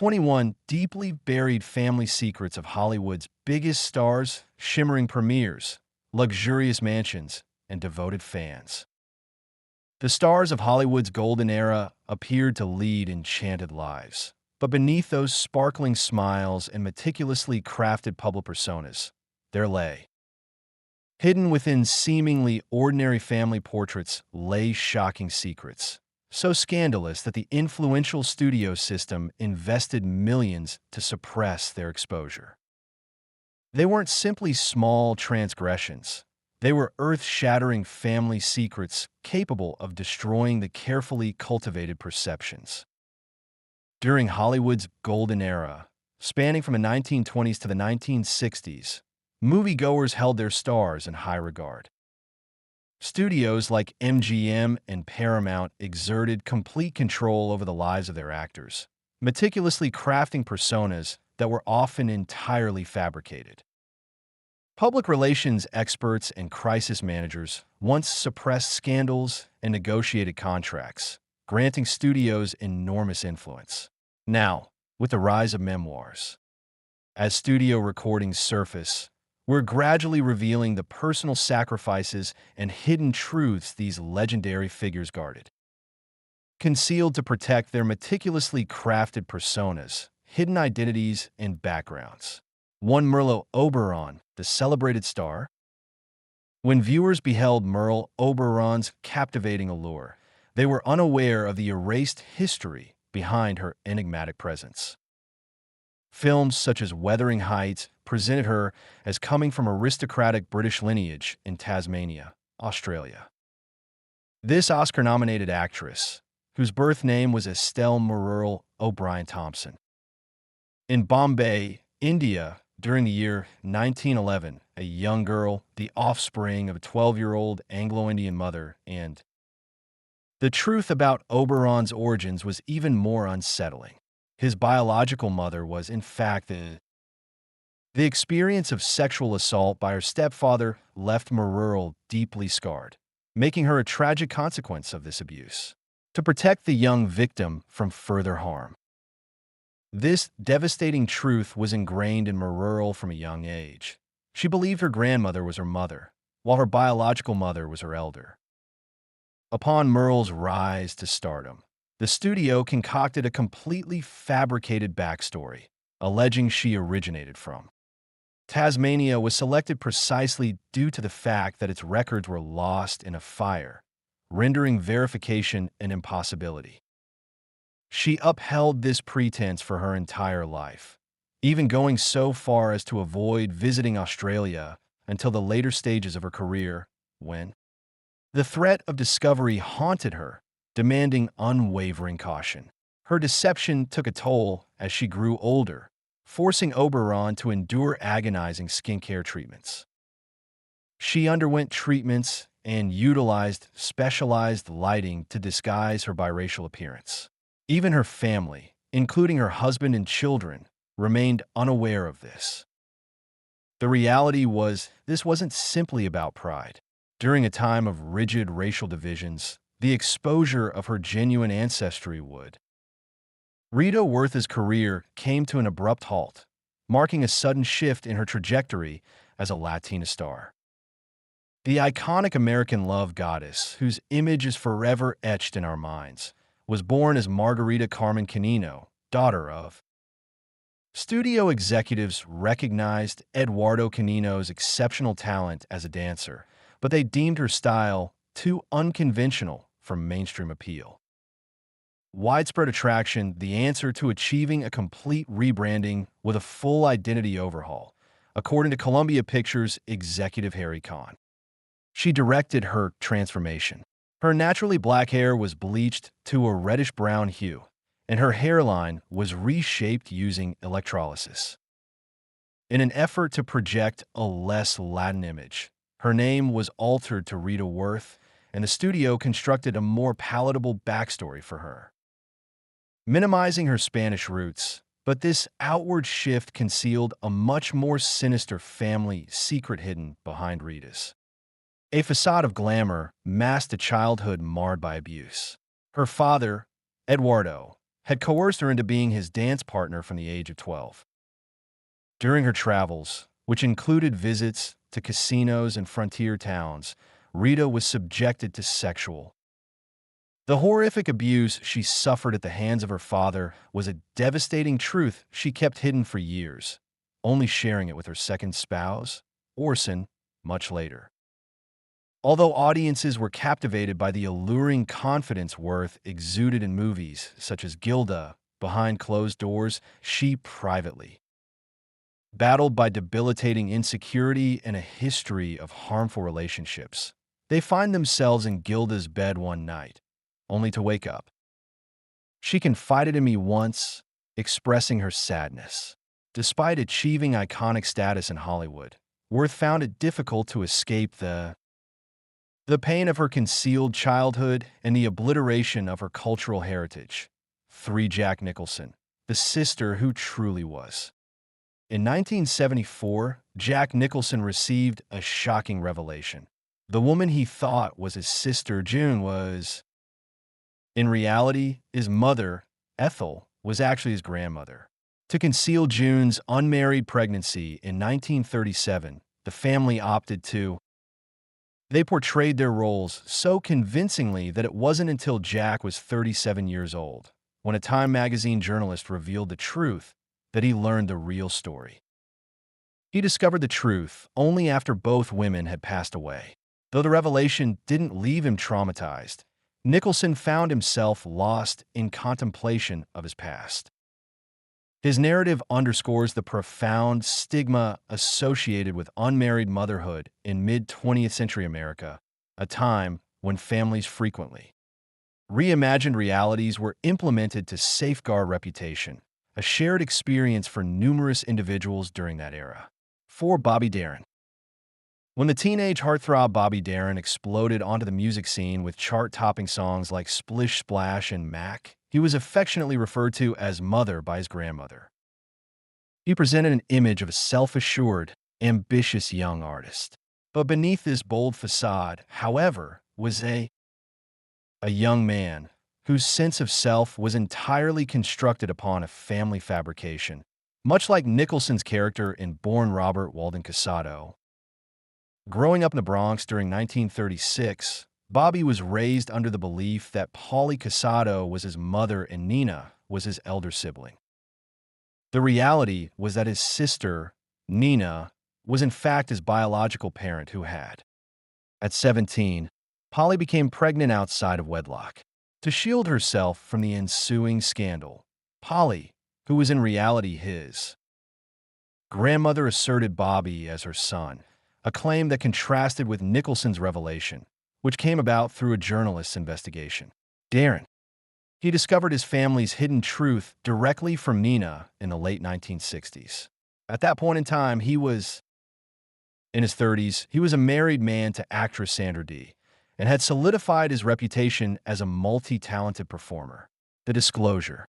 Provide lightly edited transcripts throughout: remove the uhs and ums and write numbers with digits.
21 deeply buried family secrets of Hollywood's biggest stars, shimmering premieres, luxurious mansions, and devoted fans. The stars of Hollywood's golden era appeared to lead enchanted lives. But beneath those sparkling smiles and meticulously crafted public personas, there lay, hidden within seemingly ordinary family portraits, lay shocking secrets, so scandalous that the influential studio system invested millions to suppress their exposure. They weren't simply small transgressions. They were earth-shattering family secrets capable of destroying the carefully cultivated perceptions. During Hollywood's golden era, spanning from the 1920s to the 1960s, moviegoers held their stars in high regard. Studios like MGM and Paramount exerted complete control over the lives of their actors, meticulously crafting personas that were often entirely fabricated. Public relations experts and crisis managers once suppressed scandals and negotiated contracts, granting studios enormous influence. Now, with the rise of memoirs, as studio recordings surface, we're gradually revealing the personal sacrifices and hidden truths these legendary figures guarded. Concealed to protect their meticulously crafted personas, hidden identities, and backgrounds. One Merle Oberon, the celebrated star. When viewers beheld Merle Oberon's captivating allure, they were unaware of the erased history behind her enigmatic presence. Films such as Wuthering Heights presented her as coming from aristocratic British lineage in Tasmania, Australia. This Oscar-nominated actress, whose birth name was Estelle Merle O'Brien Thompson. In Bombay, India, during the year 1911, a young girl, the offspring of a 12-year-old Anglo-Indian mother, and the truth about Oberon's origins was even more unsettling. His biological mother was, in fact, the experience of sexual assault by her stepfather left Merle deeply scarred, making her a tragic consequence of this abuse. To protect the young victim from further harm, this devastating truth was ingrained in Merle from a young age. She believed her grandmother was her mother, while her biological mother was her elder. Upon Merle's rise to stardom, the studio concocted a completely fabricated backstory, alleging she originated from Tasmania was selected precisely due to the fact that its records were lost in a fire, rendering verification an impossibility. She upheld this pretense for her entire life, even going so far as to avoid visiting Australia until the later stages of her career, when the threat of discovery haunted her, demanding unwavering caution. Her deception took a toll as she grew older, forcing Oberon to endure agonizing skincare treatments. She underwent treatments and utilized specialized lighting to disguise her biracial appearance. Even her family, including her husband and children, remained unaware of this. The reality was, this wasn't simply about pride. During a time of rigid racial divisions, the exposure of her genuine ancestry would. Rita Werther's career came to an abrupt halt, marking a sudden shift in her trajectory as a Latina star. The iconic American love goddess, whose image is forever etched in our minds, was born as Margarita Carmen Canino, daughter of. Studio executives recognized Eduardo Canino's exceptional talent as a dancer, but they deemed her style too unconventional for mainstream appeal. Widespread attraction, the answer to achieving a complete rebranding with a full identity overhaul, according to Columbia Pictures executive Harry Kahn. She directed her transformation. Her naturally black hair was bleached to a reddish-brown hue, and her hairline was reshaped using electrolysis. In an effort to project a less Latin image, her name was altered to Rita Worth, and the studio constructed a more palatable backstory for her, minimizing her Spanish roots. But this outward shift concealed a much more sinister family secret hidden behind Rita's. A facade of glamour masked a childhood marred by abuse. Her father, Eduardo, had coerced her into being his dance partner from the age of 12. During her travels, which included visits to casinos and frontier towns, Rita was subjected to sexual. The horrific abuse she suffered at the hands of her father was a devastating truth she kept hidden for years, only sharing it with her second spouse, Orson, much later. Although audiences were captivated by the alluring confidence Worth exuded in movies such as Gilda, Behind Closed Doors, she privately battled by debilitating insecurity and a history of harmful relationships. They find themselves in Gilda's bed one night, only to wake up. She confided in me once, expressing her sadness. Despite achieving iconic status in Hollywood, Worth found it difficult to escape the pain of her concealed childhood and the obliteration of her cultural heritage. 3. Jack Nicholson, the sister who truly was. In 1974, Jack Nicholson received a shocking revelation. The woman he thought was his sister, June, was, in reality, his mother, Ethel, was actually his grandmother. To conceal June's unmarried pregnancy in 1937, the family opted to. They portrayed their roles so convincingly that it wasn't until Jack was 37 years old, when a Time magazine journalist revealed the truth, that he learned the real story. He discovered the truth only after both women had passed away. Though the revelation didn't leave him traumatized, Nicholson found himself lost in contemplation of his past. His narrative underscores the profound stigma associated with unmarried motherhood in mid-20th century America, a time when families frequently reimagined realities were implemented to safeguard reputation, a shared experience for numerous individuals during that era. 4. Bobby Darin. When the teenage heartthrob Bobby Darin exploded onto the music scene with chart-topping songs like Splish Splash and Mac, he was affectionately referred to as Mother by his grandmother. He presented an image of a self-assured, ambitious young artist. But beneath this bold facade, however, was a young man whose sense of self was entirely constructed upon a family fabrication, much like Nicholson's character in Born Robert Walden Casado. Growing up in the Bronx during 1936, Bobby was raised under the belief that Polly Casado was his mother and Nina was his elder sibling. The reality was that his sister, Nina, was in fact his biological parent who had. At 17, Polly became pregnant outside of wedlock. To shield herself from the ensuing scandal, Polly, who was in reality his grandmother, asserted Bobby as her son, a claim that contrasted with Nicholson's revelation, which came about through a journalist's investigation. Darin. He discovered his family's hidden truth directly from Nina in the late 1960s. At that point in time, he was in his 30s. He was a married man to actress Sandra Dee and had solidified his reputation as a multi-talented performer. The disclosure.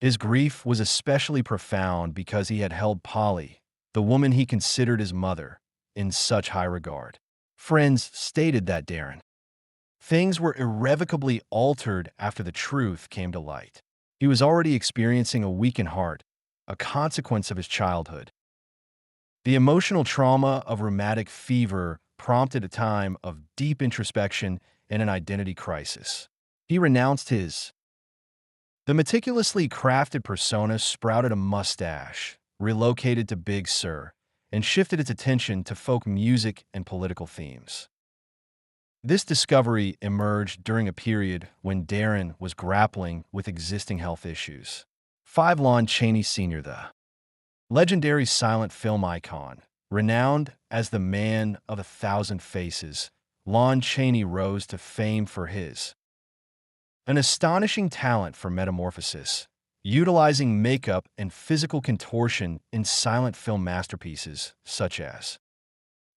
His grief was especially profound because he had held Polly, the woman he considered his mother, in such high regard. Friends stated that Darin. Things were irrevocably altered after the truth came to light. He was already experiencing a weakened heart, a consequence of his childhood. The emotional trauma of rheumatic fever prompted a time of deep introspection and an identity crisis. He renounced the meticulously crafted persona, sprouted a mustache, relocated to Big Sur, and shifted its attention to folk music and political themes. This discovery emerged during a period when Darin was grappling with existing health issues. 5. Lon Chaney Sr. The legendary silent film icon, renowned as the man of 1,000 faces, Lon Chaney rose to fame for an astonishing talent for metamorphosis, utilizing makeup and physical contortion in silent film masterpieces such as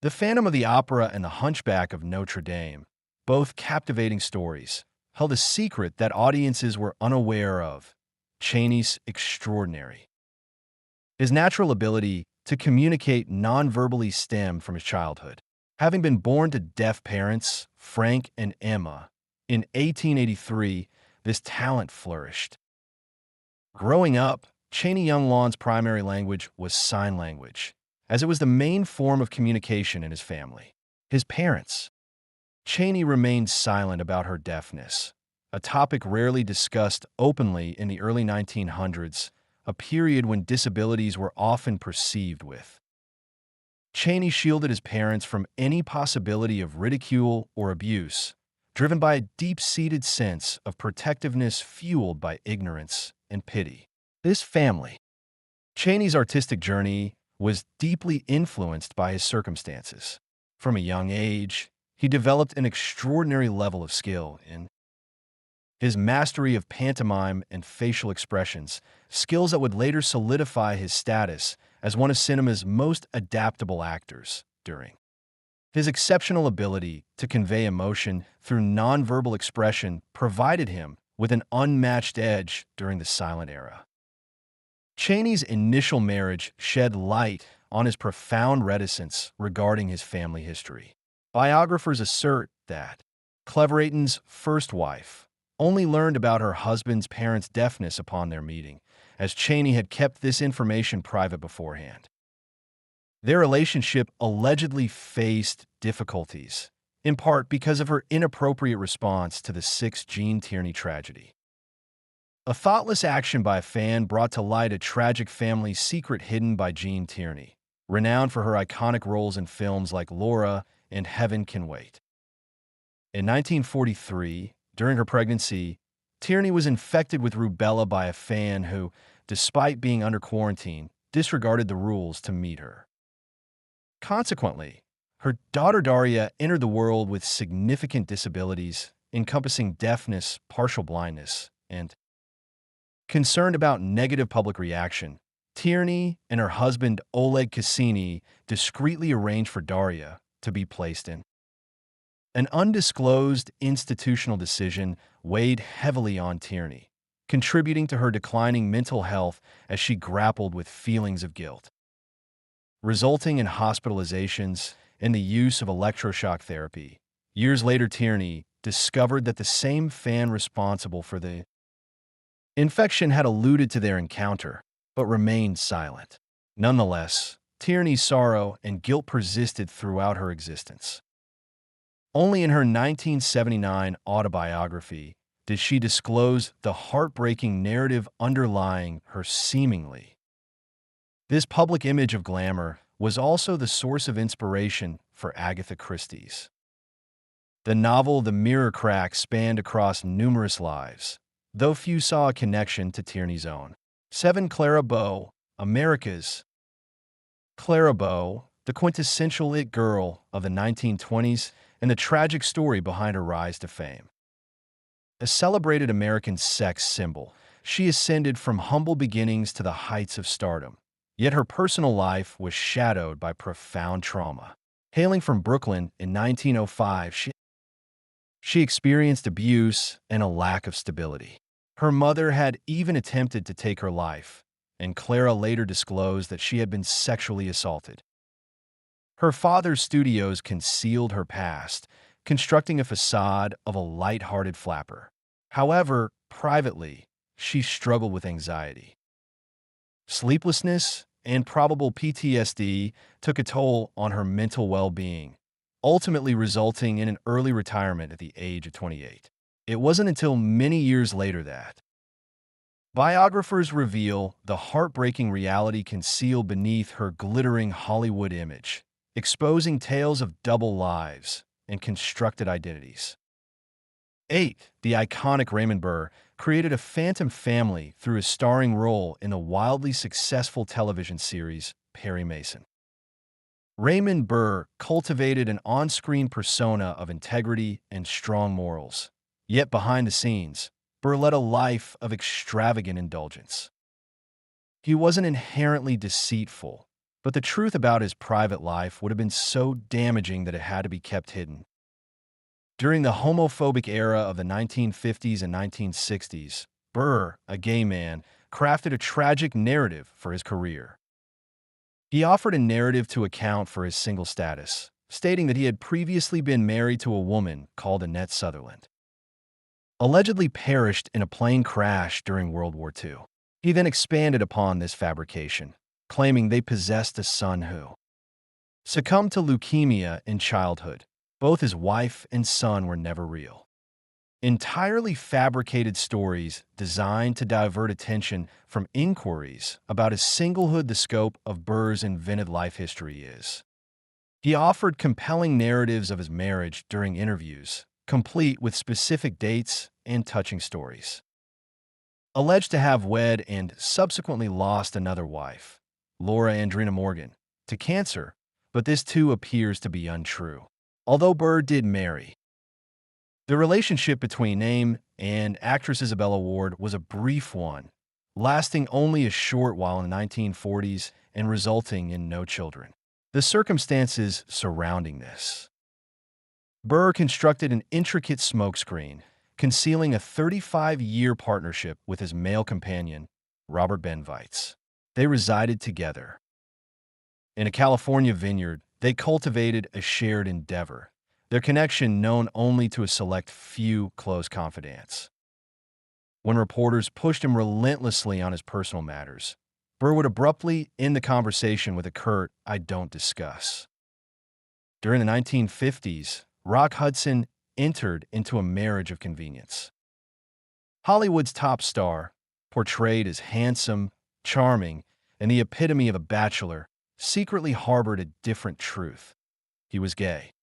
The Phantom of the Opera and The Hunchback of Notre Dame, both captivating stories, held a secret that audiences were unaware of: Chaney's extraordinary. His natural ability to communicate non-verbally stemmed from his childhood. Having been born to deaf parents, Frank and Emma, in 1883, this talent flourished. Growing up, Cheney Younglawn's primary language was sign language, as it was the main form of communication in his family. His parents. Cheney remained silent about her deafness, a topic rarely discussed openly in the early 1900s, a period when disabilities were often perceived with. Cheney shielded his parents from any possibility of ridicule or abuse, driven by a deep-seated sense of protectiveness fueled by ignorance and pity. This family. Cheney's artistic journey was deeply influenced by his circumstances. From a young age, he developed an extraordinary level of skill in his mastery of pantomime and facial expressions, skills that would later solidify his status as one of cinema's most adaptable actors. During his exceptional ability to convey emotion through nonverbal expression provided him with an unmatched edge during the silent era. Cheney's initial marriage shed light on his profound reticence regarding his family history. Biographers assert that Cleveraiton's first wife only learned about her husband's parents' deafness upon their meeting, as Cheney had kept this information private beforehand. Their relationship allegedly faced difficulties, in part because of her inappropriate response to the 6 Gene Tierney tragedy. A thoughtless action by a fan brought to light a tragic family secret hidden by Gene Tierney, renowned for her iconic roles in films like Laura and Heaven Can Wait. In 1943, during her pregnancy, Tierney was infected with rubella by a fan who, despite being under quarantine, disregarded the rules to meet her. Consequently, her daughter Daria entered the world with significant disabilities, encompassing deafness, partial blindness, and concerned about negative public reaction. Tierney and her husband Oleg Cassini discreetly arranged for Daria to be placed in an undisclosed institutional decision weighed heavily on Tierney, contributing to her declining mental health as she grappled with feelings of guilt, resulting in hospitalizations and the use of electroshock therapy. Years later, Tierney discovered that the same fan responsible for the infection had alluded to their encounter, but remained silent. Nonetheless, Tierney's sorrow and guilt persisted throughout her existence. Only in her 1979 autobiography did she disclose the heartbreaking narrative underlying her seemingly. This public image of glamour was also the source of inspiration for Agatha Christie's. The novel The Mirror Crack spanned across numerous lives, though few saw a connection to Tierney's own. 7. Clara Bow, America's Clara Bow, the quintessential it girl of the 1920s, and the tragic story behind her rise to fame. A celebrated American sex symbol, she ascended from humble beginnings to the heights of stardom. Yet her personal life was shadowed by profound trauma. Hailing from Brooklyn in 1905, she experienced abuse and a lack of stability. Her mother had even attempted to take her life, and Clara later disclosed that she had been sexually assaulted. Her father's studios concealed her past, constructing a facade of a light-hearted flapper. However, privately, she struggled with anxiety. Sleeplessness and probable PTSD took a toll on her mental well-being, ultimately resulting in an early retirement at the age of 28. It wasn't until many years later that biographers reveal the heartbreaking reality concealed beneath her glittering Hollywood image, exposing tales of double lives and constructed identities. 8. The iconic Raymond Burr created a phantom family through his starring role in the wildly successful television series Perry Mason. Raymond Burr cultivated an on-screen persona of integrity and strong morals. Yet behind the scenes, Burr led a life of extravagant indulgence. He wasn't inherently deceitful, but the truth about his private life would have been so damaging that it had to be kept hidden. During the homophobic era of the 1950s and 1960s, Burr, a gay man, crafted a tragic narrative for his career. He offered a narrative to account for his single status, stating that he had previously been married to a woman called Annette Sutherland, allegedly perished in a plane crash during World War II. He then expanded upon this fabrication, claiming they possessed a son who succumbed to leukemia in childhood. Both his wife and son were never real. Entirely fabricated stories designed to divert attention from inquiries about his singlehood. The scope of Burr's invented life history is. He offered compelling narratives of his marriage during interviews, complete with specific dates and touching stories. Alleged to have wed and subsequently lost another wife, Laura Andrina Morgan, to cancer, but this too appears to be untrue. Although Burr did marry, the relationship between Name and actress Isabella Ward was a brief one, lasting only a short while in the 1940s and resulting in no children. The circumstances surrounding this. Burr constructed an intricate smokescreen, concealing a 35-year partnership with his male companion, Robert Benvitz. They resided together. In a California vineyard, they cultivated a shared endeavor, their connection known only to a select few close confidants. When reporters pushed him relentlessly on his personal matters, Burr would abruptly end the conversation with a curt, "I don't discuss." During the 1950s, Rock Hudson entered into a marriage of convenience. Hollywood's top star, portrayed as handsome, charming, and the epitome of a bachelor, secretly harbored a different truth. He was gay.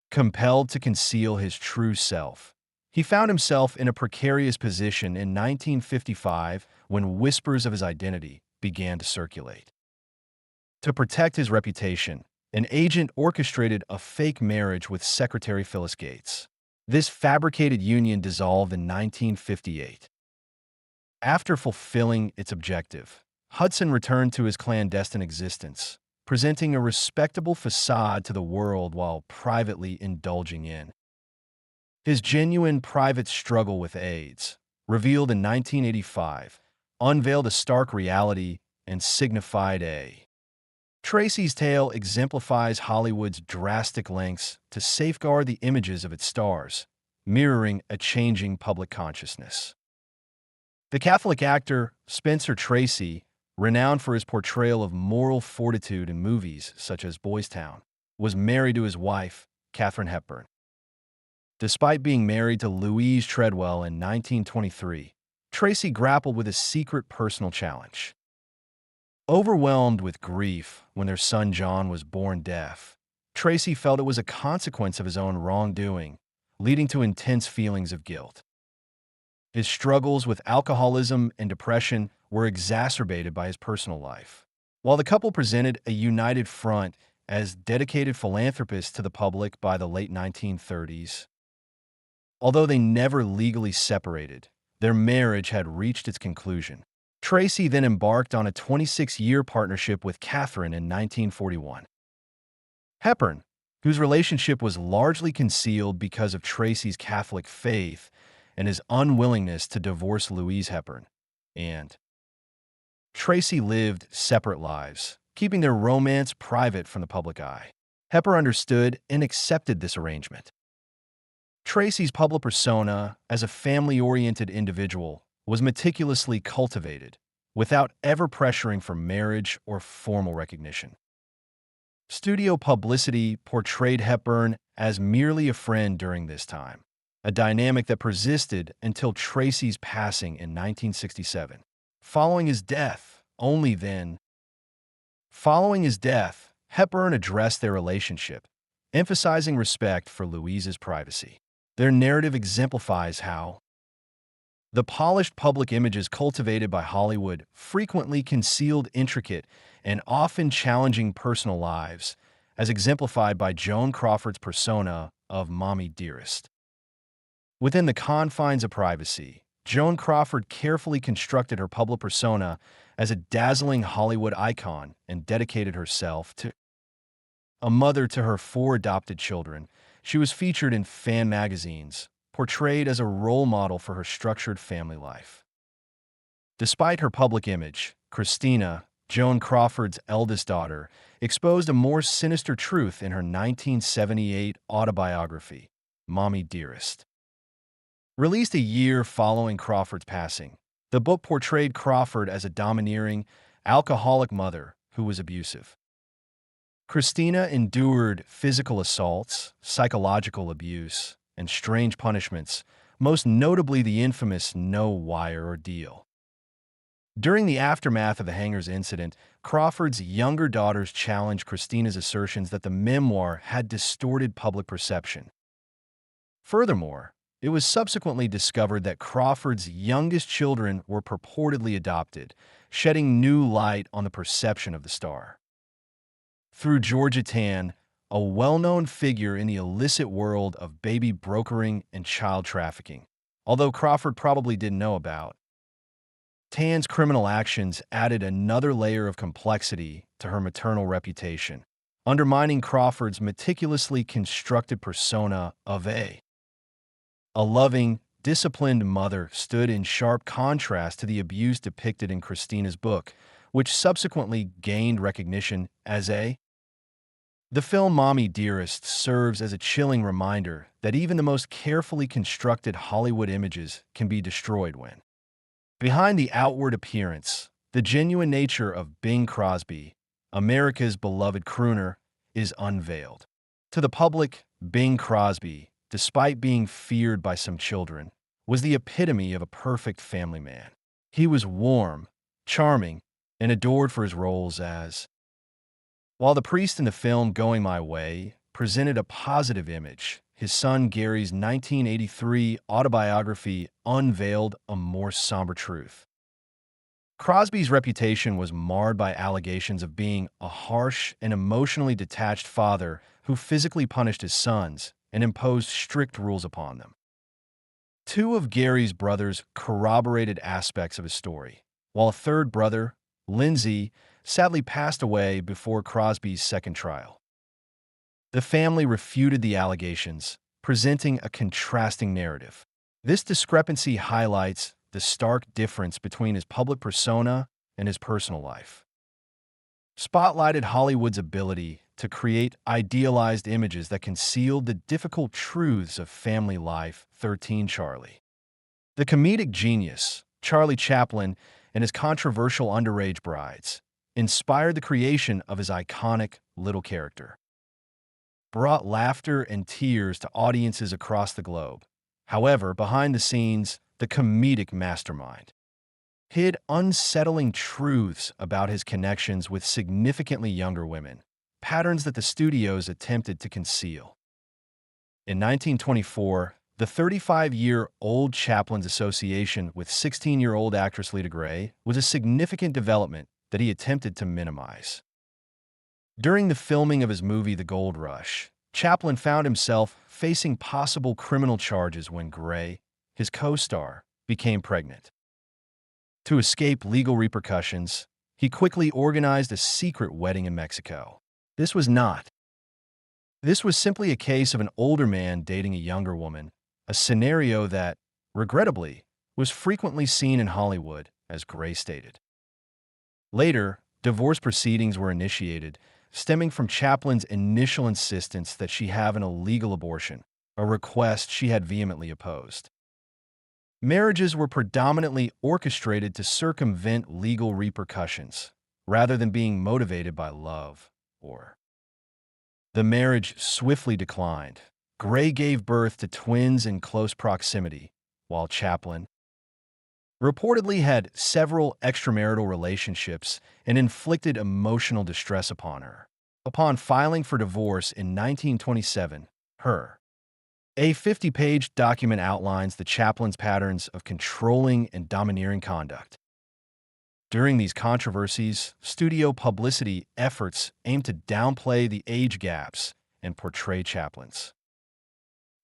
Compelled to conceal his true self, he found himself in a precarious position in 1955 when whispers of his identity began to circulate. To protect his reputation, an agent orchestrated a fake marriage with Secretary Phyllis Gates. This fabricated union dissolved in 1958. After fulfilling its objective, Hudson returned to his clandestine existence, presenting a respectable facade to the world while privately indulging in his genuine private struggle with AIDS, revealed in 1985, unveiled a stark reality and signified a. Tracy's tale exemplifies Hollywood's drastic lengths to safeguard the images of its stars, mirroring a changing public consciousness. The Catholic actor Spencer Tracy, renowned for his portrayal of moral fortitude in movies such as Boys Town, was married to his wife, Katharine Hepburn. Despite being married to Louise Treadwell in 1923, Tracy grappled with a secret personal challenge. Overwhelmed with grief when their son John was born deaf, Tracy felt it was a consequence of his own wrongdoing, leading to intense feelings of guilt. His struggles with alcoholism and depression were exacerbated by his personal life. While the couple presented a united front as dedicated philanthropists to the public by the late 1930s, although they never legally separated, their marriage had reached its conclusion. Tracy then embarked on a 26-year partnership with Katharine in 1941. Hepburn, whose relationship was largely concealed because of Tracy's Catholic faith and his unwillingness to divorce Louise Hepburn, and Tracy lived separate lives, keeping their romance private from the public eye. Hepburn understood and accepted this arrangement. Tracy's public persona as a family-oriented individual was meticulously cultivated, without ever pressuring for marriage or formal recognition. Studio publicity portrayed Hepburn as merely a friend during this time, a dynamic that persisted until Tracy's passing in 1967. Following his death, Hepburn addressed their relationship, emphasizing respect for Louise's privacy. Their narrative exemplifies how the polished public images cultivated by Hollywood frequently concealed intricate and often challenging personal lives, as exemplified by Joan Crawford's persona of Mommy Dearest. Within the confines of privacy, Joan Crawford carefully constructed her public persona as a dazzling Hollywood icon and dedicated herself to a mother to her 4 adopted children. She was featured in fan magazines, portrayed as a role model for her structured family life. Despite her public image, Christina, Joan Crawford's eldest daughter, exposed a more sinister truth in her 1978 autobiography, Mommy Dearest. Released a year following Crawford's passing, The book portrayed Crawford as a domineering, alcoholic mother who was abusive. Christina endured physical assaults, psychological abuse, and strange punishments, most notably the infamous no-wire ordeal. During the aftermath of the hangers incident, Crawford's younger daughters challenged Christina's assertions that the memoir had distorted public perception. Furthermore, it was subsequently discovered that Crawford's youngest children were purportedly adopted, shedding new light on the perception of the star. Through Georgia Tan, a well-known figure in the illicit world of baby brokering and child trafficking, although Crawford probably didn't know about. Tan's criminal actions added another layer of complexity to her maternal reputation, undermining Crawford's meticulously constructed persona of a loving, disciplined mother stood in sharp contrast to the abuse depicted in Christina's book, which subsequently gained recognition as a. The film Mommy Dearest serves as a chilling reminder that even the most carefully constructed Hollywood images can be destroyed when. Behind the outward appearance, the genuine nature of Bing Crosby, America's beloved crooner, is unveiled. To the public, Bing Crosby, despite being feared by some children, was the epitome of a perfect family man. He was warm, charming, and adored for his roles as. While the priest in the film Going My Way presented a positive image, his son Gary's 1983 autobiography unveiled a more somber truth. Crosby's reputation was marred by allegations of being a harsh and emotionally detached father who physically punished his sons and imposed strict rules upon them. Two of Gary's brothers corroborated aspects of his story, while a third brother, Lindsay, sadly passed away before Crosby's second trial. The family refuted the allegations, presenting a contrasting narrative. This discrepancy highlights the stark difference between his public persona and his personal life. Spotlighted Hollywood's ability to create idealized images that concealed the difficult truths of family life. 13 Charlie. The comedic genius, Charlie Chaplin, and his controversial underage brides inspired the creation of his iconic little character. Brought laughter and tears to audiences across the globe. However, behind the scenes, the comedic mastermind hid unsettling truths about his connections with significantly younger women, patterns that the studios attempted to conceal. In 1924, the 35-year-old Chaplin's association with 16-year-old actress Lita Gray was a significant development that he attempted to minimize. During the filming of his movie The Gold Rush, Chaplin found himself facing possible criminal charges when Gray, his co-star, became pregnant. To escape legal repercussions, he quickly organized a secret wedding in Mexico. This was simply a case of an older man dating a younger woman, a scenario that, regrettably, was frequently seen in Hollywood, as Gray stated. Later, divorce proceedings were initiated, stemming from Chaplin's initial insistence that she have an illegal abortion, a request she had vehemently opposed. Marriages were predominantly orchestrated to circumvent legal repercussions, rather than being motivated by love or. The marriage swiftly declined. Gray gave birth to twins in close proximity, while Chaplin reportedly had several extramarital relationships and inflicted emotional distress upon her. Upon filing for divorce in 1927, a 50-page document outlines the Chaplin's patterns of controlling and domineering conduct. During these controversies, studio publicity efforts aimed to downplay the age gaps and portray Chaplin's.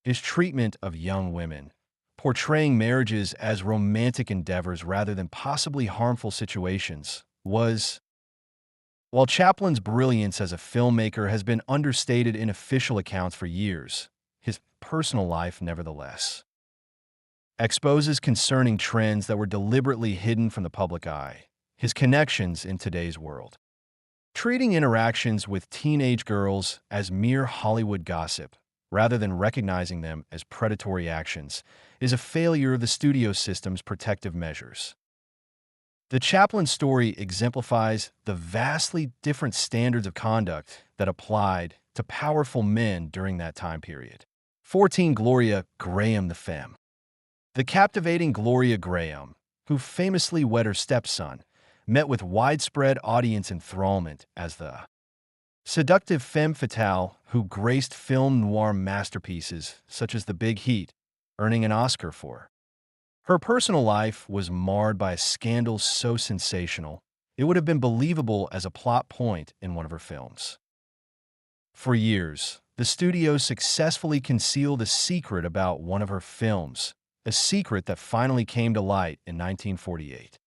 His treatment of young women, portraying marriages as romantic endeavors rather than possibly harmful situations, was. While Chaplin's brilliance as a filmmaker has been understated in official accounts for years, his personal life, nevertheless, exposes concerning trends that were deliberately hidden from the public eye. His connections in today's world. Treating interactions with teenage girls as mere Hollywood gossip, rather than recognizing them as predatory actions, is a failure of the studio system's protective measures. The Chaplin story exemplifies the vastly different standards of conduct that applied to powerful men during that time period. 14. Gloria Graham the Femme. The captivating Gloria Graham, who famously wed her stepson, met with widespread audience enthrallment as the seductive femme fatale who graced film noir masterpieces such as The Big Heat, earning an Oscar for. Her personal life was marred by a scandal so sensational, it would have been believable as a plot point in one of her films. For years, the studio successfully concealed a secret about one of her films, a secret that finally came to light in 1948.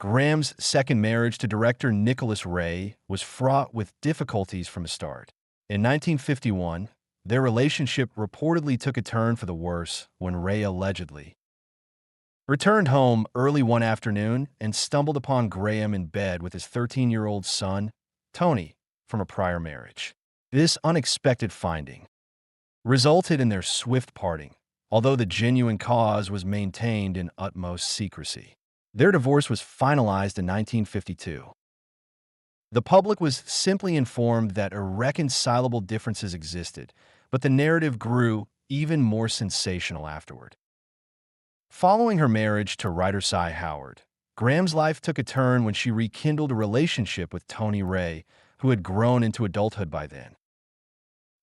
Graham's second marriage to director Nicholas Ray was fraught with difficulties from the start. In 1951, their relationship reportedly took a turn for the worse when Ray allegedly returned home early one afternoon and stumbled upon Graham in bed with his 13-year-old son, Tony, from a prior marriage. This unexpected finding resulted in their swift parting, although the genuine cause was maintained in utmost secrecy. Their divorce was finalized in 1952. The public was simply informed that irreconcilable differences existed, but the narrative grew even more sensational afterward. Following her marriage to writer Cy Howard, Graham's life took a turn when she rekindled a relationship with Tony Ray, who had grown into adulthood by then.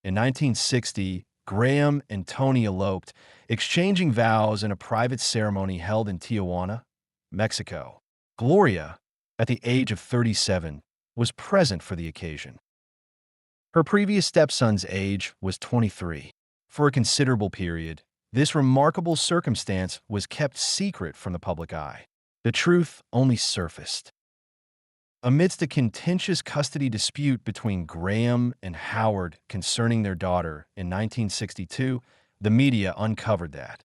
In 1960, Graham and Tony eloped, exchanging vows in a private ceremony held in Tijuana, Mexico. Gloria, at the age of 37, was present for the occasion. Her previous stepson's age was 23. For a considerable period, this remarkable circumstance was kept secret from the public eye. The truth only surfaced amidst a contentious custody dispute between Graham and Howard concerning their daughter in 1962. The media uncovered that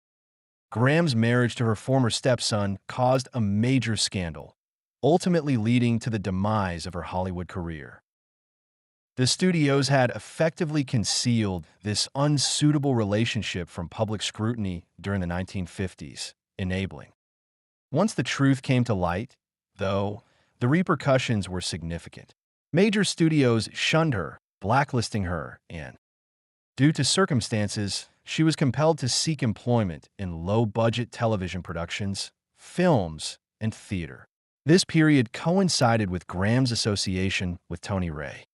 Graham's marriage to her former stepson caused a major scandal, ultimately leading to the demise of her Hollywood career. The studios had effectively concealed this unsuitable relationship from public scrutiny during the 1950s, enabling. Once the truth came to light, though, the repercussions were significant. Major studios shunned her, blacklisting her, and, due to circumstances, she was compelled to seek employment in low-budget television productions, films, and theater. This period coincided with Graham's association with Tony Ray.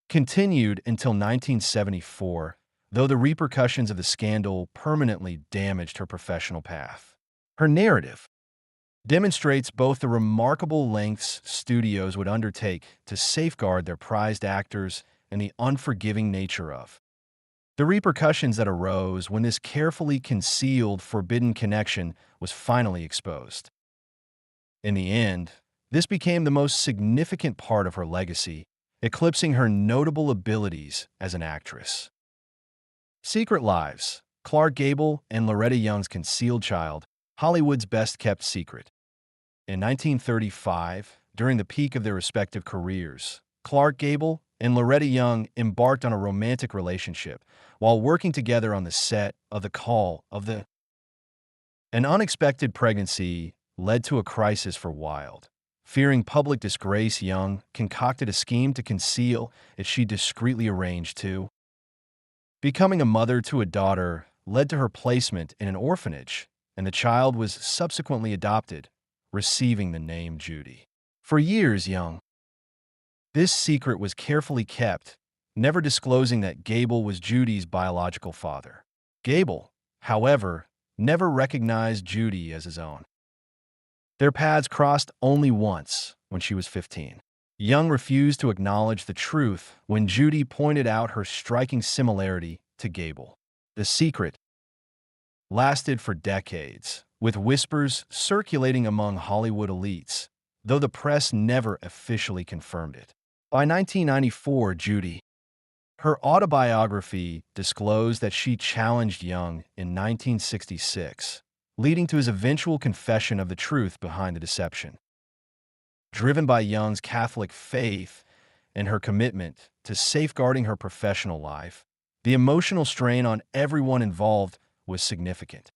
Continued until 1974, though the repercussions of the scandal permanently damaged her professional path. Her narrative demonstrates both the remarkable lengths studios would undertake to safeguard their prized actors and the unforgiving nature of the repercussions that arose when this carefully concealed forbidden connection was finally exposed. In the end, this became the most significant part of her legacy, eclipsing her notable abilities as an actress. Secret Lives: Clark Gable and Loretta Young's Concealed Child, Hollywood's best-kept secret. In 1935, during the peak of their respective careers, Clark Gable and Loretta Young embarked on a romantic relationship while working together on the set of The Call of the. An unexpected pregnancy led to a crisis for Wilde. Fearing public disgrace, Young concocted a scheme to conceal it she discreetly arranged to. Becoming a mother to a daughter led to her placement in an orphanage, and the child was subsequently adopted, receiving the name Judy. For years, this secret was carefully kept, never disclosing that Gable was Judy's biological father. Gable, however, never recognized Judy as his own. Their paths crossed only once, when she was 15. Young refused to acknowledge the truth when Judy pointed out her striking similarity to Gable. The secret lasted for decades, with whispers circulating among Hollywood elites, though the press never officially confirmed it. By 1994, Judy, her autobiography disclosed that she challenged Young in 1966, leading to his eventual confession of the truth behind the deception. Driven by Young's Catholic faith and her commitment to safeguarding her professional life, the emotional strain on everyone involved was significant.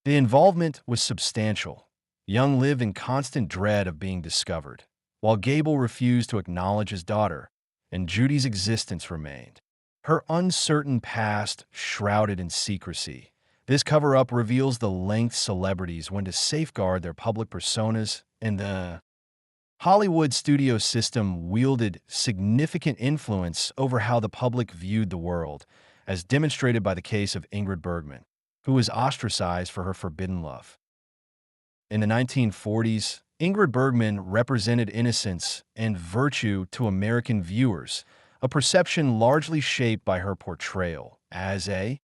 The involvement was substantial, Young lived in constant dread of being discovered, while Gable refused to acknowledge his daughter, and Judy's existence remained. Her uncertain past shrouded in secrecy. This cover-up reveals the lengths celebrities went to safeguard their public personas, and the Hollywood studio system wielded significant influence over how the public viewed the world, as demonstrated by the case of Ingrid Bergman, who was ostracized for her forbidden love. In the 1940s, Ingrid Bergman represented innocence and virtue to American viewers, a perception largely shaped by her portrayal as a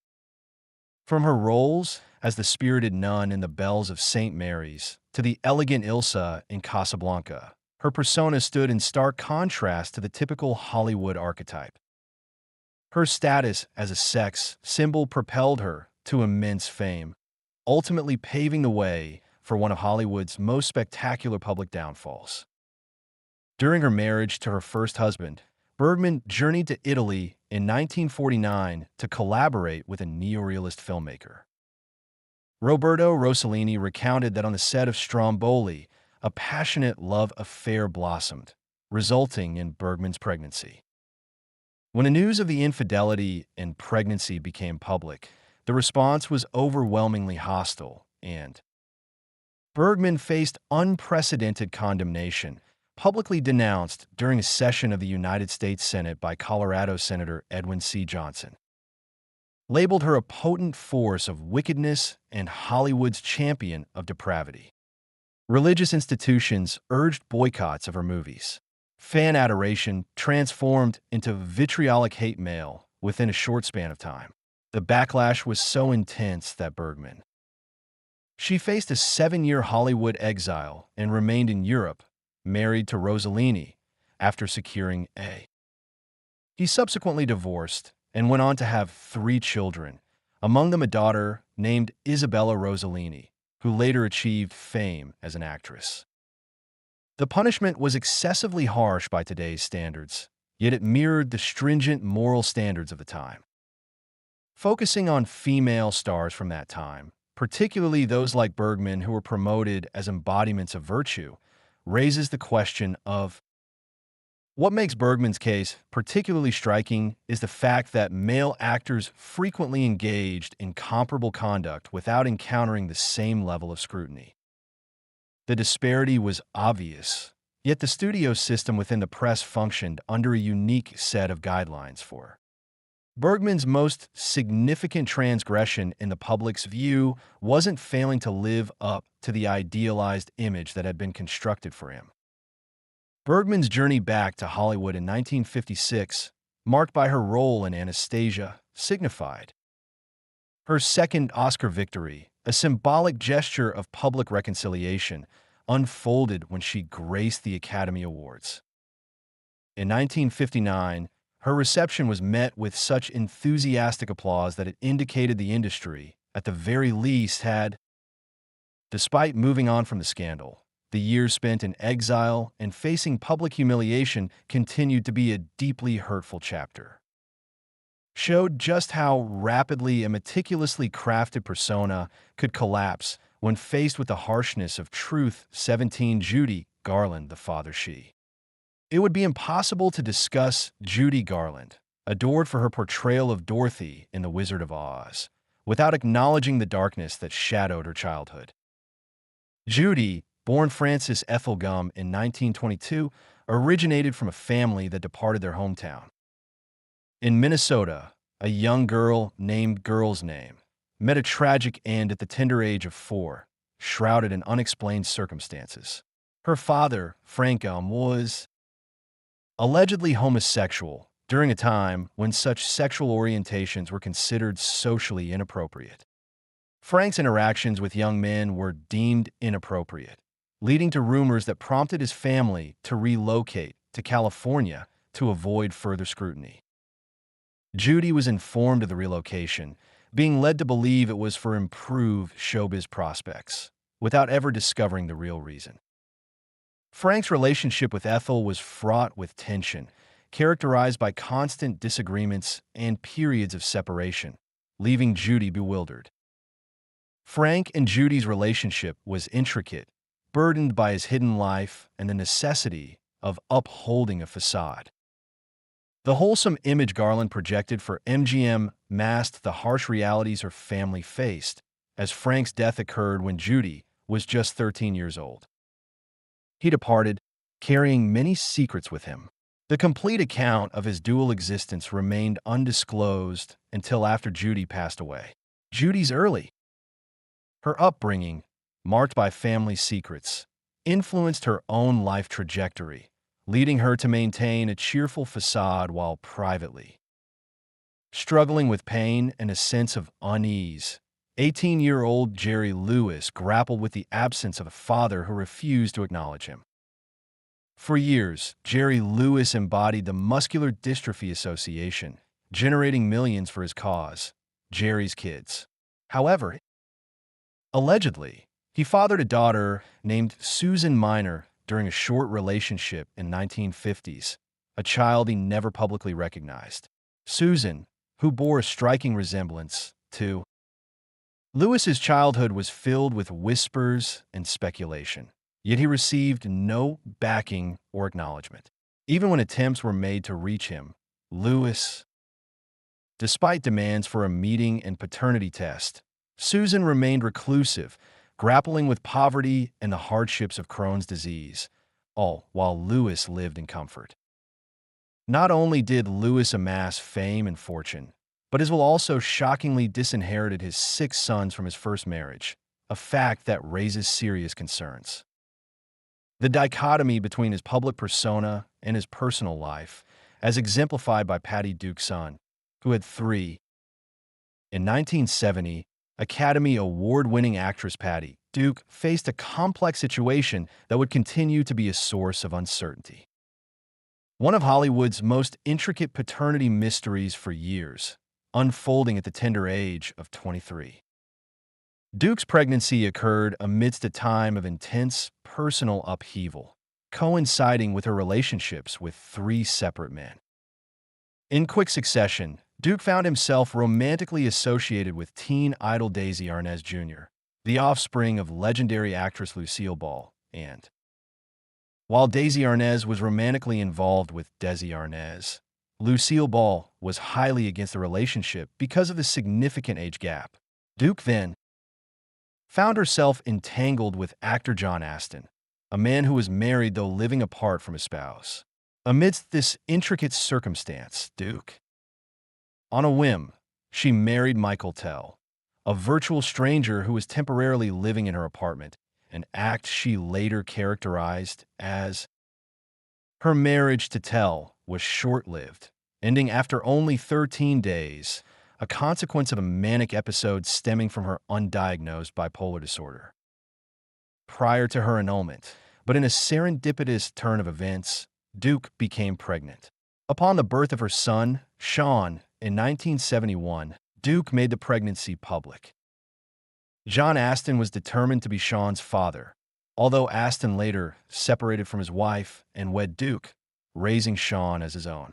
from her roles as the spirited nun in The Bells of St. Mary's to the elegant Ilsa in Casablanca. Her persona stood in stark contrast to the typical Hollywood archetype. Her status as a sex symbol propelled her to immense fame, ultimately paving the way for one of Hollywood's most spectacular public downfalls. During her marriage to her first husband, Bergman journeyed to Italy in 1949 to collaborate with a neorealist filmmaker. Roberto Rossellini recounted that on the set of Stromboli, a passionate love affair blossomed, resulting in Bergman's pregnancy. When the news of the infidelity and pregnancy became public, the response was overwhelmingly hostile, and Bergman faced unprecedented condemnation, publicly denounced during a session of the United States Senate by Colorado Senator Edwin C. Johnson. Labeled her a potent force of wickedness and Hollywood's champion of depravity. Religious institutions urged boycotts of her movies. Fan adoration transformed into vitriolic hate mail within a short span of time. The backlash was so intense that Bergman. She faced a 7-year Hollywood exile and remained in Europe, married to Rossellini, after securing a. He subsequently divorced and went on to have 3 children, among them a daughter named Isabella Rossellini, who later achieved fame as an actress. The punishment was excessively harsh by today's standards, yet it mirrored the stringent moral standards of the time. Focusing on female stars from that time, particularly those like Bergman who were promoted as embodiments of virtue, raises the question of what makes Bergman's case particularly striking is the fact that male actors frequently engaged in comparable conduct without encountering the same level of scrutiny. The disparity was obvious, yet the studio system within the press functioned under a unique set of guidelines for Bergman's most significant transgression in the public's view wasn't failing to live up to the idealized image that had been constructed for him. Bergman's journey back to Hollywood in 1956, marked by her role in Anastasia, signified her second Oscar victory, a symbolic gesture of public reconciliation, unfolded when she graced the Academy Awards. In 1959, her reception was met with such enthusiastic applause that it indicated the industry, at the very least, had, despite moving on from the scandal, the years spent in exile and facing public humiliation continued to be a deeply hurtful chapter. Showed just how rapidly a meticulously crafted persona could collapse when faced with the harshness of truth. 17 Judy Garland, the father she. It would be impossible to discuss Judy Garland, adored for her portrayal of Dorothy in The Wizard of Oz, without acknowledging the darkness that shadowed her childhood. Judy, born Frances Ethel Gum in 1922, originated from a family that departed their hometown. In Minnesota, a young girl named Girl's Name met a tragic end at the tender age of 4, shrouded in unexplained circumstances. Her father, Frank Gum, was allegedly homosexual during a time when such sexual orientations were considered socially inappropriate. Frank's interactions with young men were deemed inappropriate, leading to rumors that prompted his family to relocate to California to avoid further scrutiny. Judy was informed of the relocation, being led to believe it was for improved showbiz prospects, without ever discovering the real reason. Frank's relationship with Ethel was fraught with tension, characterized by constant disagreements and periods of separation, leaving Judy bewildered. Frank and Judy's relationship was intricate, burdened by his hidden life and the necessity of upholding a facade. The wholesome image Garland projected for MGM masked the harsh realities her family faced, as Frank's death occurred when Judy was just 13 years old. He departed, carrying many secrets with him. The complete account of his dual existence remained undisclosed until after Judy passed away. Judy's early, her upbringing, marked by family secrets, influenced her own life trajectory, leading her to maintain a cheerful facade while privately struggling with pain and a sense of unease. 18-year-old Jerry Lewis grappled with the absence of a father who refused to acknowledge him. For years, Jerry Lewis embodied the Muscular Dystrophy Association, generating millions for his cause, Jerry's Kids. However, allegedly, he fathered a daughter named Susan Minor during a short relationship in the 1950s, a child he never publicly recognized. Susan, who bore a striking resemblance to Lewis's childhood, was filled with whispers and speculation, yet he received no backing or acknowledgement. Even when attempts were made to reach him, Lewis, despite demands for a meeting and paternity test, Susan remained reclusive, grappling with poverty and the hardships of Crohn's disease, all while Lewis lived in comfort. Not only did Lewis amass fame and fortune, but Isabel also shockingly disinherited his 6 sons from his first marriage, a fact that raises serious concerns. The dichotomy between his public persona and his personal life, as exemplified by Patty Duke's son, who had 3. In 1970, Academy Award-winning actress Patty Duke faced a complex situation that would continue to be a source of uncertainty. One of Hollywood's most intricate paternity mysteries for years, unfolding at the tender age of 23. Duke's pregnancy occurred amidst a time of intense personal upheaval, coinciding with her relationships with 3 separate men. In quick succession, Duke found himself romantically associated with teen idol Daisy Arnaz Jr., the offspring of legendary actress Lucille Ball, and while Daisy Arnaz was romantically involved with Desi Arnaz, Lucille Ball was highly against the relationship because of the significant age gap. Duke then found herself entangled with actor John Astin, a man who was married though living apart from his spouse. Amidst this intricate circumstance, Duke, on a whim, she married Michael Tell, a virtual stranger who was temporarily living in her apartment, an act she later characterized as her marriage to Tell was short-lived, ending after only 13 days, a consequence of a manic episode stemming from her undiagnosed bipolar disorder. Prior to her annulment, but in a serendipitous turn of events, Duke became pregnant. Upon the birth of her son, Sean, in 1971, Duke made the pregnancy public. John Astin was determined to be Sean's father, although Astin later separated from his wife and wed Duke, raising Sean as his own.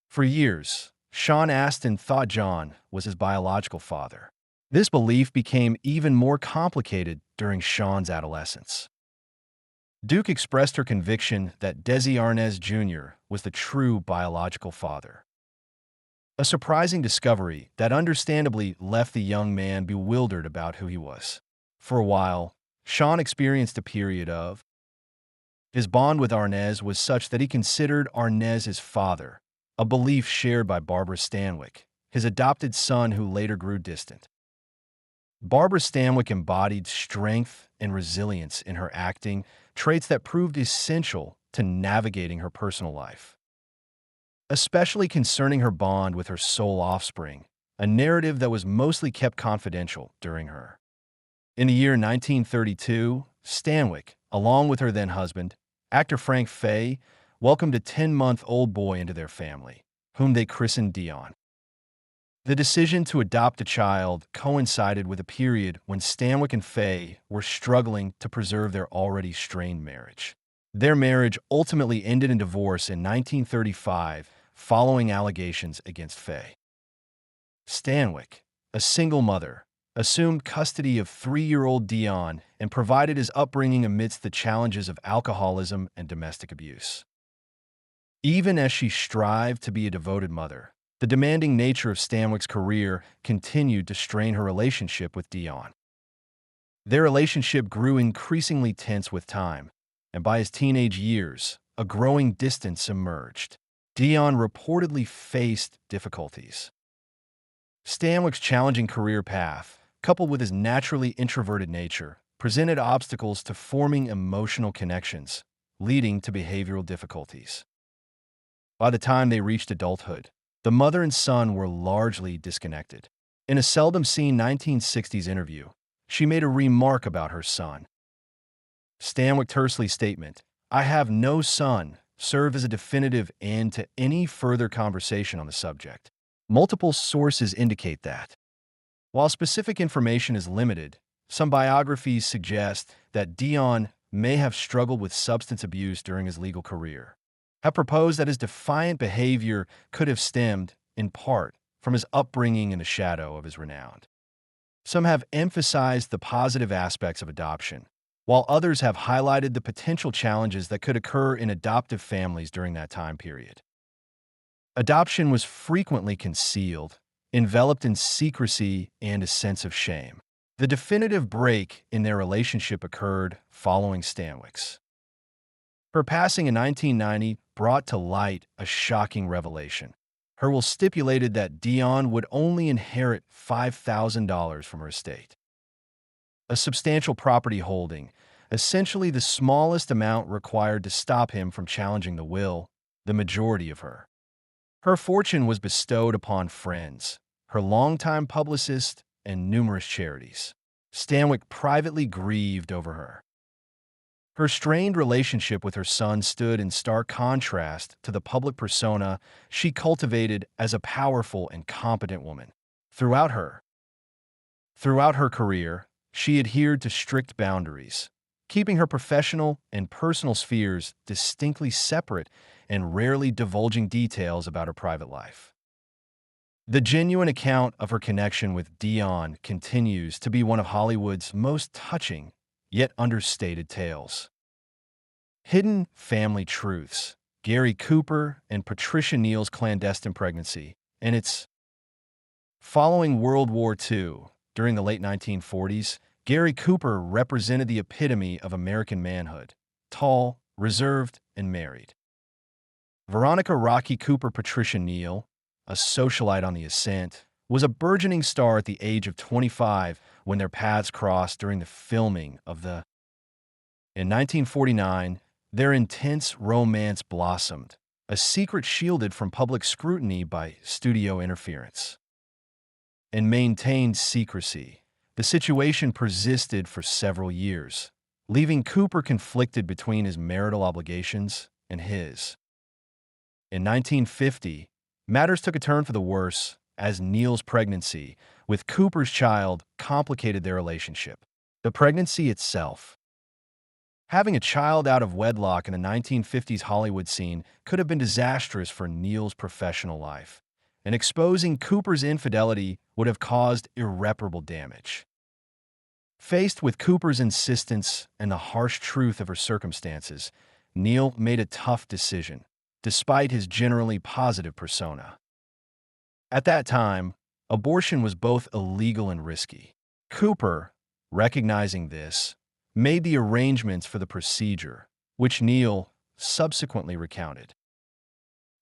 For years, Sean Astin thought John was his biological father. This belief became even more complicated during Sean's adolescence. Duke expressed her conviction that Desi Arnaz Jr. was the true biological father. A surprising discovery that understandably left the young man bewildered about who he was. For a while, Sean experienced a period of his bond with Arnaz was such that he considered Arnaz his father, a belief shared by Barbara Stanwyck, his adopted son who later grew distant. Barbara Stanwyck embodied strength and resilience in her acting, traits that proved essential to navigating her personal life, especially concerning her bond with her sole offspring, a narrative that was mostly kept confidential during her. In the year 1932, Stanwyck, along with her then-husband, actor Frank Fay, welcomed a 10-month-old boy into their family, whom they christened Dion. The decision to adopt a child coincided with a period when Stanwyck and Fay were struggling to preserve their already strained marriage. Their marriage ultimately ended in divorce in 1935 following allegations against Fay. Stanwyck, a single mother, assumed custody of 3-year-old Dion and provided his upbringing amidst the challenges of alcoholism and domestic abuse. Even as she strived to be a devoted mother, the demanding nature of Stanwyck's career continued to strain her relationship with Dion. Their relationship grew increasingly tense with time, and by his teenage years, a growing distance emerged. Dion reportedly faced difficulties. Stanwyck's challenging career path, coupled with his naturally introverted nature, presented obstacles to forming emotional connections, leading to behavioral difficulties. By the time they reached adulthood, the mother and son were largely disconnected. In a seldom-seen 1960s interview, she made a remark about her son. Stanwyck tersely statement, "I have no son," served as a definitive end to any further conversation on the subject. Multiple sources indicate that. While specific information is limited, some biographies suggest that Dion may have struggled with substance abuse during his legal career, have proposed that his defiant behavior could have stemmed, in part, from his upbringing in the shadow of his renown. Some have emphasized the positive aspects of adoption, while others have highlighted the potential challenges that could occur in adoptive families during that time period. Adoption was frequently concealed, enveloped in secrecy and a sense of shame. The definitive break in their relationship occurred following Stanwyck's. Her passing in 1990 brought to light a shocking revelation. Her will stipulated that Dion would only inherit $5,000 from her estate. A substantial property holding, essentially the smallest amount required to stop him from challenging the will, the majority of her. Her fortune was bestowed upon friends, her longtime publicist, and numerous charities. Stanwyck privately grieved over her. Her strained relationship with her son stood in stark contrast to the public persona she cultivated as a powerful and competent woman. Throughout her career, she adhered to strict boundaries, keeping her professional and personal spheres distinctly separate and rarely divulging details about her private life. The genuine account of her connection with Dion continues to be one of Hollywood's most touching, yet understated tales. Hidden Family Truths, Gary Cooper and Patricia Neal's clandestine pregnancy, and its following World War II, during the late 1940s, Gary Cooper represented the epitome of American manhood, tall, reserved, and married. Veronica Rocky Cooper Patricia Neal, a socialite on the ascent, was a burgeoning star at the age of 25 when their paths crossed during the filming of the. In 1949, their intense romance blossomed, a secret shielded from public scrutiny by studio interference. And maintained secrecy, the situation persisted for several years, leaving Cooper conflicted between his marital obligations and his. In 1950, matters took a turn for the worse as Neal's pregnancy with Cooper's child complicated their relationship. The pregnancy itself. Having a child out of wedlock in the 1950s Hollywood scene could have been disastrous for Neal's professional life, and exposing Cooper's infidelity would have caused irreparable damage. Faced with Cooper's insistence and the harsh truth of her circumstances, Neal made a tough decision, despite his generally positive persona. At that time, abortion was both illegal and risky. Cooper, recognizing this, made the arrangements for the procedure, which Neal subsequently recounted.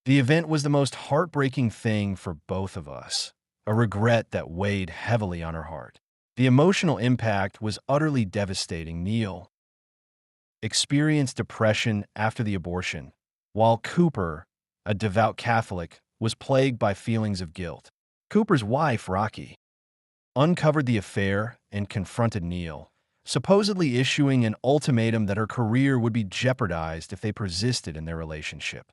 The event was the most heartbreaking thing for both of us, a regret that weighed heavily on her heart. The emotional impact was utterly devastating. Neal experienced depression after the abortion, while Cooper, a devout Catholic, was plagued by feelings of guilt. Cooper's wife, Rocky, uncovered the affair and confronted Neal, supposedly issuing an ultimatum that her career would be jeopardized if they persisted in their relationship.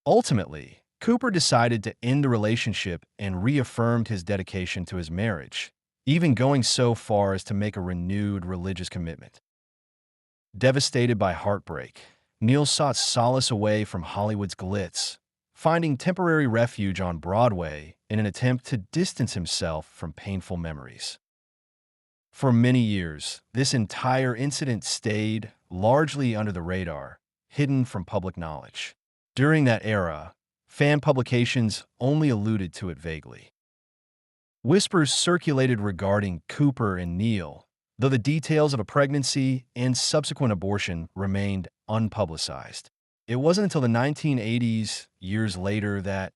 Ultimately, Cooper decided to end the relationship and reaffirmed his dedication to his marriage, even going so far as to make a renewed religious commitment. Devastated by heartbreak, Neal sought solace away from Hollywood's glitz, finding temporary refuge on Broadway in an attempt to distance himself from painful memories. For many years, this entire incident stayed largely under the radar, hidden from public knowledge. During that era, fan publications only alluded to it vaguely. Whispers circulated regarding Cooper and Neil, though the details of a pregnancy and subsequent abortion remained unpublicized. It wasn't until the 1980s, years later, that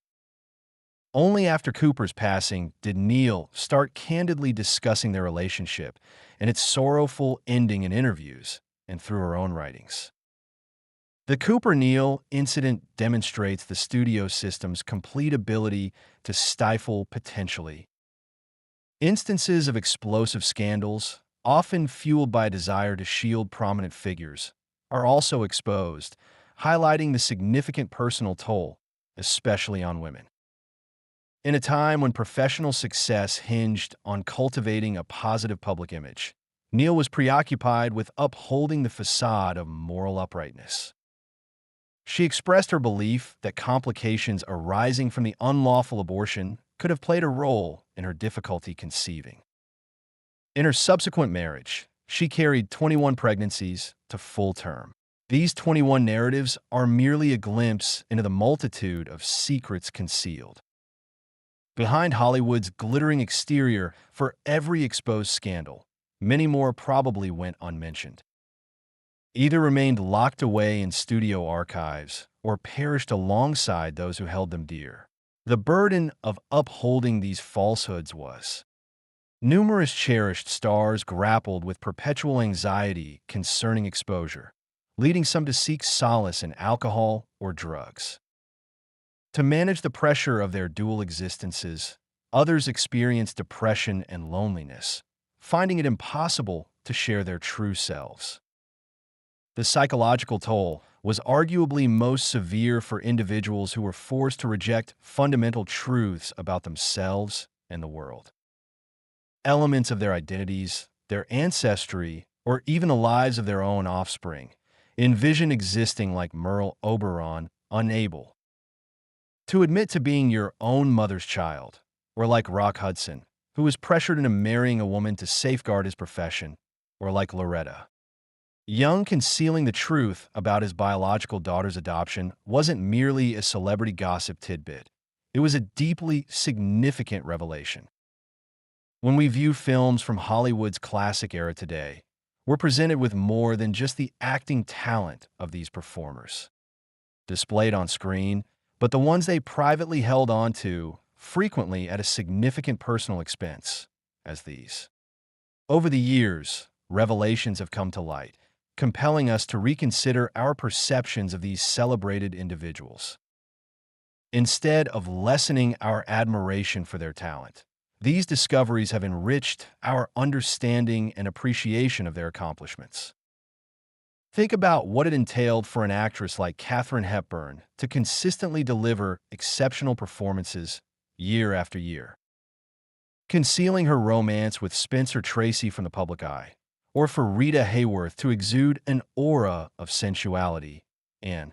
only after Cooper's passing did Neil start candidly discussing their relationship and its sorrowful ending in interviews and through her own writings. The Cooper-Neil incident demonstrates the studio system's complete ability to stifle potentially instances of explosive scandals, often fueled by a desire to shield prominent figures, are also exposed, highlighting the significant personal toll, especially on women. In a time when professional success hinged on cultivating a positive public image, Neil was preoccupied with upholding the facade of moral uprightness. She expressed her belief that complications arising from the unlawful abortion could have played a role in her difficulty conceiving. In her subsequent marriage, she carried 21 pregnancies to full term. These 21 narratives are merely a glimpse into the multitude of secrets concealed behind Hollywood's glittering exterior. For every exposed scandal, many more probably went unmentioned, either remained locked away in studio archives or perished alongside those who held them dear. The burden of upholding these falsehoods was numerous cherished stars grappled with perpetual anxiety concerning exposure, leading some to seek solace in alcohol or drugs. To manage the pressure of their dual existences, others experienced depression and loneliness, finding it impossible to share their true selves. The psychological toll was arguably most severe for individuals who were forced to reject fundamental truths about themselves and the world. Elements of their identities, their ancestry, or even the lives of their own offspring envision existing like Merle Oberon, unable to admit to being your own mother's child, or like Rock Hudson, who was pressured into marrying a woman to safeguard his profession, or like Loretta Young concealing the truth about his biological daughter's adoption wasn't merely a celebrity gossip tidbit. It was a deeply significant revelation. When we view films from Hollywood's classic era today, we're presented with more than just the acting talent of these performers, displayed on screen, but the ones they privately held on to, frequently at a significant personal expense, as these. Over the years, revelations have come to light, compelling us to reconsider our perceptions of these celebrated individuals. Instead of lessening our admiration for their talent, these discoveries have enriched our understanding and appreciation of their accomplishments. Think about what it entailed for an actress like Katharine Hepburn to consistently deliver exceptional performances year after year, concealing her romance with Spencer Tracy from the public eye, or for Rita Hayworth to exude an aura of sensuality and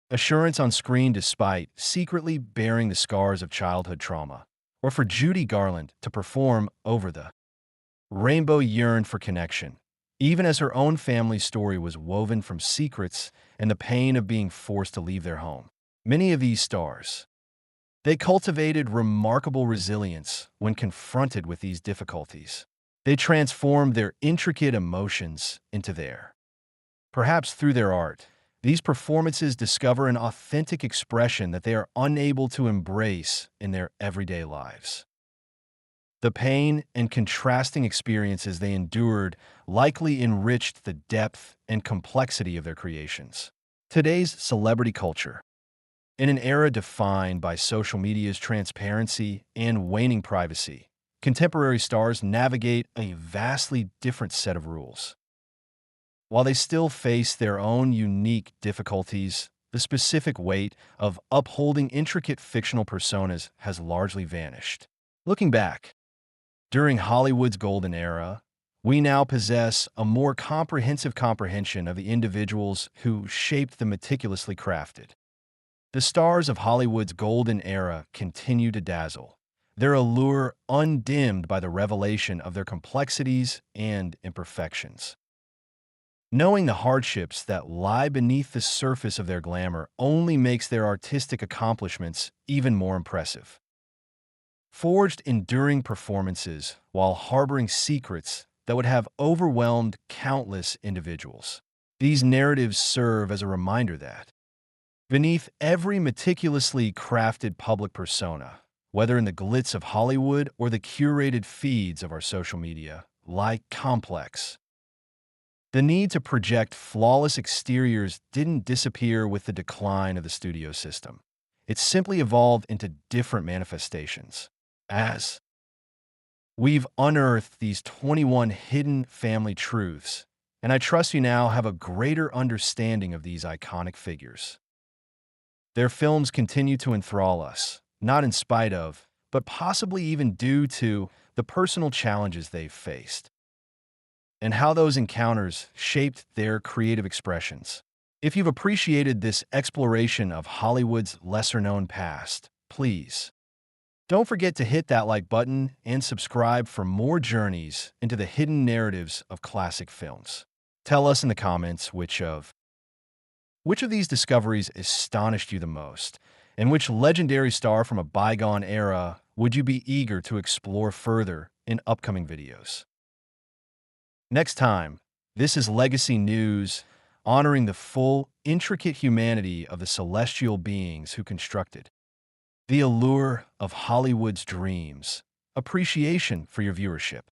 assurance on screen despite secretly bearing the scars of childhood trauma, or for Judy Garland to perform over the rainbow yearned for connection, even as her own family's story was woven from secrets and the pain of being forced to leave their home. Many of these stars, they cultivated remarkable resilience when confronted with these difficulties. They transformed their intricate emotions into perhaps through their art, these performances discover an authentic expression that they are unable to embrace in their everyday lives. The pain and contrasting experiences they endured likely enriched the depth and complexity of their creations. Today's celebrity culture, in an era defined by social media's transparency and waning privacy, contemporary stars navigate a vastly different set of rules. While they still face their own unique difficulties, the specific weight of upholding intricate fictional personas has largely vanished. Looking back, during Hollywood's golden era, we now possess a more comprehensive comprehension of the individuals who shaped the meticulously crafted. The stars of Hollywood's golden era continue to dazzle, their allure undimmed by the revelation of their complexities and imperfections. Knowing the hardships that lie beneath the surface of their glamour only makes their artistic accomplishments even more impressive. Forged enduring performances while harboring secrets that would have overwhelmed countless individuals. These narratives serve as a reminder that, beneath every meticulously crafted public persona, whether in the glitz of Hollywood or the curated feeds of our social media, lie complex. The need to project flawless exteriors didn't disappear with the decline of the studio system. It simply evolved into different manifestations. As we've unearthed these 21 hidden family truths, and I trust you now have a greater understanding of these iconic figures. Their films continue to enthrall us, not in spite of, but possibly even due to, the personal challenges they've faced, and how those encounters shaped their creative expressions. If you've appreciated this exploration of Hollywood's lesser-known past, please don't forget to hit that like button and subscribe for more journeys into the hidden narratives of classic films. Tell us in the comments which of these discoveries astonished you the most, and which legendary star from a bygone era would you be eager to explore further in upcoming videos. Next time, this is Legacy News, honoring the full, intricate humanity of the celestial beings who constructed the allure of Hollywood's dreams. Appreciation for your viewership.